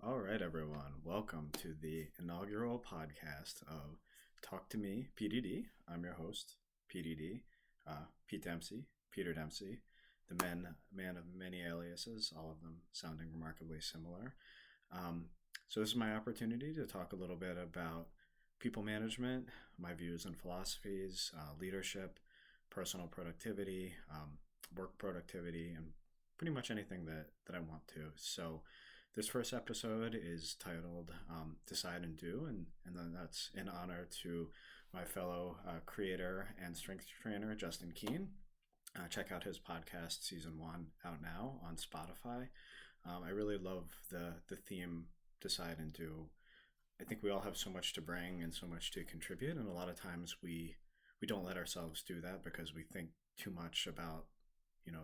All right, everyone. Welcome to the inaugural podcast of Talk to Me, Petey D. I'm your host, Petey D. Pete Dempsey, Peter Dempsey, the man of many aliases, all of them sounding remarkably similar. Um, so this is my opportunity to talk a little bit about people management, my views and philosophies, leadership, personal productivity, work productivity, and pretty much anything that I want to. So this first episode is titled Decide and Do, and then that's in honor to my fellow creator and strength trainer, Justin Keene. Check out his podcast, Season 1, out now on Spotify. I really love the theme Decide and Do. I think we all have so much to bring and so much to contribute, and a lot of times we don't let ourselves do that because we think too much about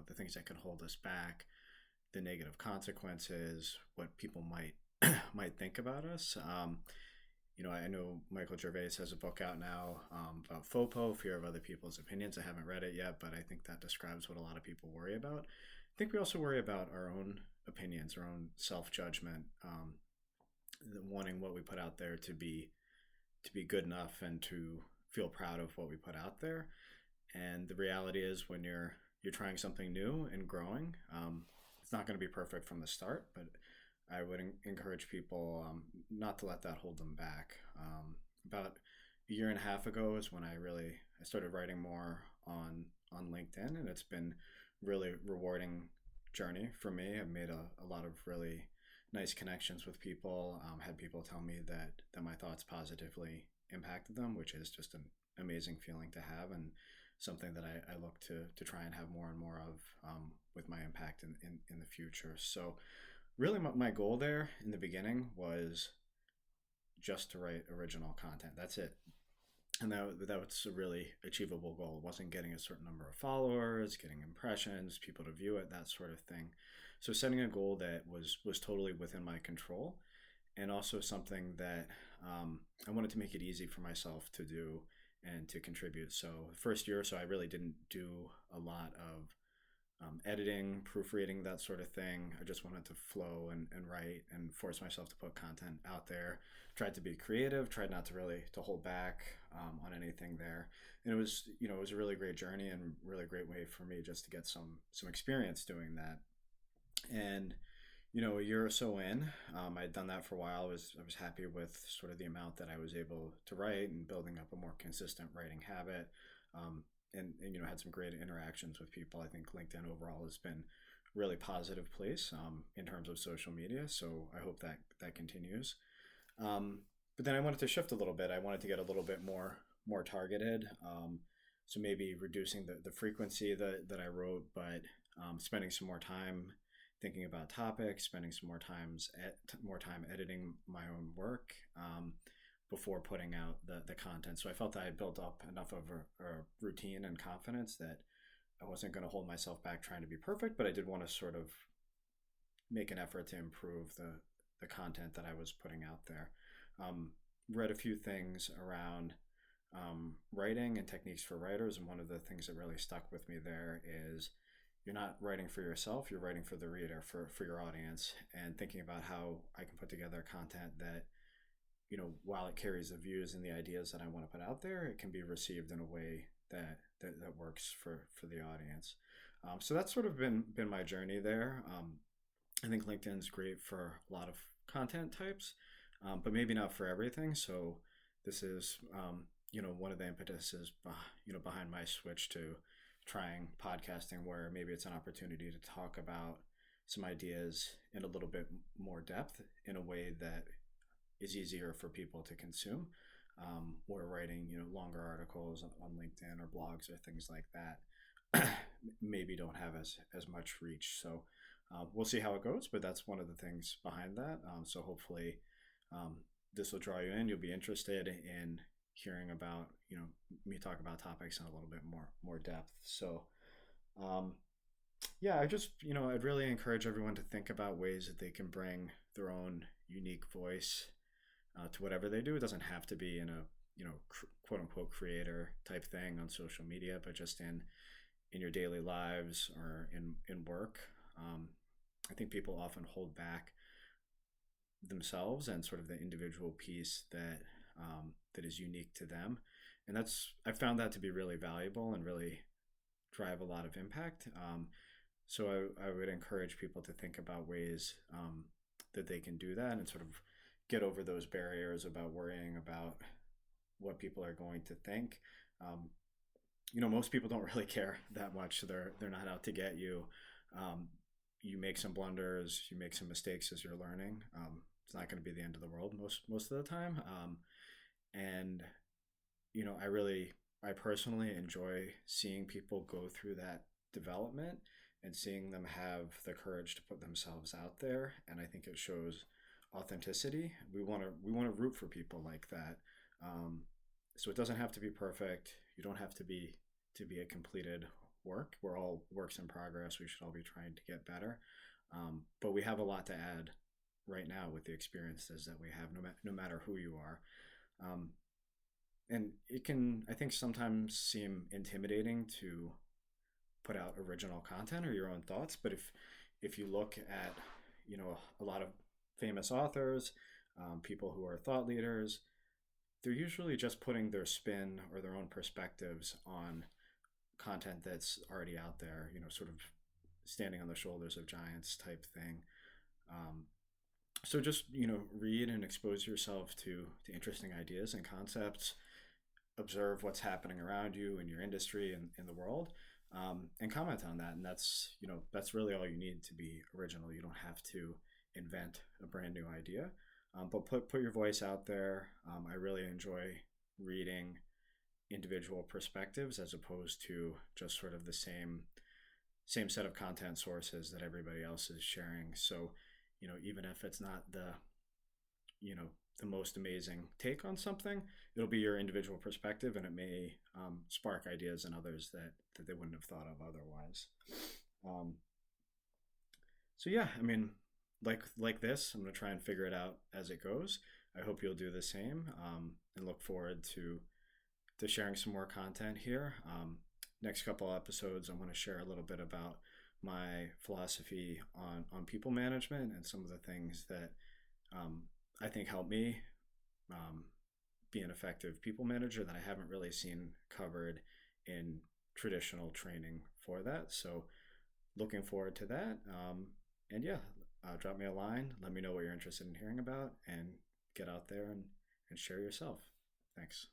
the things that can hold us back, the negative consequences, what people might think about us. I know Michael Gervais has a book out now about FOPO, fear of other people's opinions. I haven't read it yet, but I think that describes what a lot of people worry about. I think we also worry about our own opinions, our own self judgment, wanting what we put out there to be good enough and to feel proud of what we put out there. And the reality is, when you're trying something new and growing, it's not going to be perfect from the start, but I would encourage people not to let that hold them back. About a year and a half ago is when I started writing more on LinkedIn, and it's been really rewarding journey for me. I've made a lot of really nice connections with people. Had people tell me that my thoughts positively impacted them, which is just an amazing feeling to have, and something that I look to try and have more and more of with my impact in the future. So really my goal there in the beginning was just to write original content. That's it. And that was a really achievable goal. It wasn't getting a certain number of followers, getting impressions, people to view it, that sort of thing. So setting a goal that was totally within my control, and also something that I wanted to make it easy for myself to do and to contribute. So the first year or so, I really didn't do a lot of editing, proofreading, that sort of thing. I just wanted to flow and write and force myself to put content out there. Tried to be creative, tried not to really to hold back on anything there. And it was a really great journey and really great way for me just to get some experience doing that. And a year or so in, I'd done that for a while. I was happy with sort of the amount that I was able to write and building up a more consistent writing habit. And had some great interactions with people. I think LinkedIn overall has been a really positive place in terms of social media. So I hope that continues. But then I wanted to shift a little bit. I wanted to get a little bit more targeted. So maybe reducing the frequency that I wrote, but spending some more time thinking about topics, spending some more time editing my own work before putting out the content. So I felt that I had built up enough of a routine and confidence that I wasn't going to hold myself back trying to be perfect, but I did want to sort of make an effort to improve the content that I was putting out there. Read a few things around writing and techniques for writers, and one of the things that really stuck with me there is you're not writing for yourself, you're writing for the reader, for your audience, and thinking about how I can put together content that, while it carries the views and the ideas that I want to put out there, it can be received in a way that works for the audience. So that's sort of been my journey there. I think LinkedIn's great for a lot of content types, but maybe not for everything. So this is, one of the impetuses, behind my switch to trying podcasting, where maybe it's an opportunity to talk about some ideas in a little bit more depth in a way that is easier for people to consume. Or writing, longer articles on LinkedIn or blogs or things like that maybe don't have as much reach. So we'll see how it goes, but that's one of the things behind that. So hopefully this will draw you in. You'll be interested in hearing about, me talk about topics in a little bit more depth. So yeah, I'd really encourage everyone to think about ways that they can bring their own unique voice to whatever they do. It doesn't have to be in a quote unquote creator type thing on social media, but just in your daily lives or in work. I think people often hold back themselves and sort of the individual piece that is unique to them. And I found that to be really valuable and really drive a lot of impact. So I would encourage people to think about ways that they can do that and sort of get over those barriers about worrying about what people are going to think. Um, Most people don't really care that much. They're not out to get you. Um, you make some blunders, you make some mistakes as you're learning. It's not going to be the end of the world most of the time. And I personally enjoy seeing people go through that development and seeing them have the courage to put themselves out there. And I think it shows authenticity. We want to root for people like that. Um, so it doesn't have to be perfect. You don't have to be a completed work. We're all works in progress. We should all be trying to get better. But we have a lot to add right now with the experiences that we have, no matter who you are. Um, and it can, I think, sometimes seem intimidating to put out original content or your own thoughts. But if you look at, a lot of famous authors, people who are thought leaders, they're usually just putting their spin or their own perspectives on content that's already out there, sort of standing on the shoulders of giants type thing. Um, so just, read and expose yourself to interesting ideas and concepts, observe what's happening around you in your industry and in the world, and comment on that. And that's really all you need to be original. You don't have to invent a brand new idea, but put your voice out there. I really enjoy reading individual perspectives as opposed to just sort of the same set of content sources that everybody else is sharing. So, even if it's not the most amazing take on something, it'll be your individual perspective, and it may spark ideas in others that they wouldn't have thought of otherwise. Um, so yeah, I mean, like this, I'm gonna try and figure it out as it goes. I hope you'll do the same, and look forward to sharing some more content here. Next couple episodes, I'm going to share a little bit about my philosophy on people management and some of the things that I think help me be an effective people manager that I haven't really seen covered in traditional training for that. So looking forward to that. And yeah, drop me a line. Let me know what you're interested in hearing about and get out there and share yourself. Thanks.